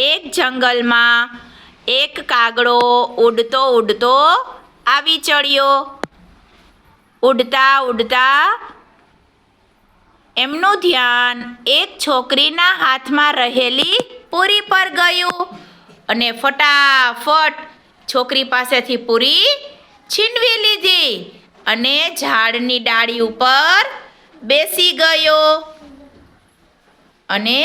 એક જંગલમાં એક કાગડો ઉડતો ઉડતો આવી ચડ્યો. ઉડતા ઉડતા એમનું ધ્યાન એક છોકરીના હાથમાં રહેલી પૂરી પર ગયું અને ફટાફટ છોકરી પાસેથી પૂરી છીનવી લીધી અને ઝાડની ડાળી ઉપર બેસી ગયો અને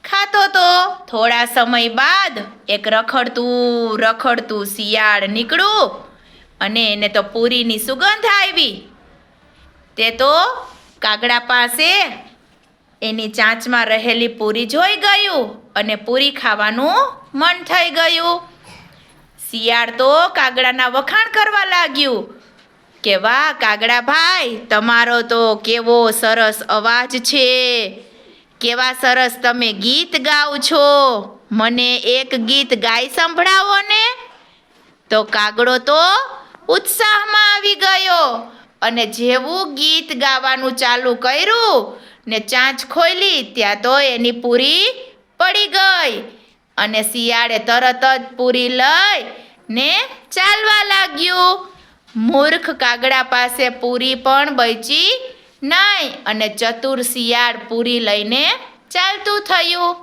ખાતો તો. થોડા સમય બાદ એક રખડતું શિયાળ નીકળ્યું અને એને તો પૂરીની સુગંધ આવી. તે તો કાગડા પાસે એની ચાંચમાં રહેલી પૂરી જોઈ ગયું અને પૂરી ખાવાનું મન થઈ ગયું. શિયાળ તો કાગડાના વખાણ કરવા લાગ્યું કે વાહ કાગડા ભાઈ, તમારો તો કેવો સરસ અવાજ છે, કેવા સરસ તમે ગીત ગાઓ છો, મને એક ગીત ગાઈ સંભળાવો ને. તો કાગડો તો ઉત્સાહમાં આવી ગયો અને જેવું ગીત ગાવાનું ચાલુ કર્યું ને ચાંચ ખોલી ત્યાં તો એની પૂરી પડી ગઈ અને શિયાળે તરત જ પૂરી લઈને ચાલવા લાગ્યું. મૂર્ખ કાગડા પાસે પૂરી પણ બચી નહીં અને ચતુર શિયાળ પૂરી લઈને ચાલતું થયું.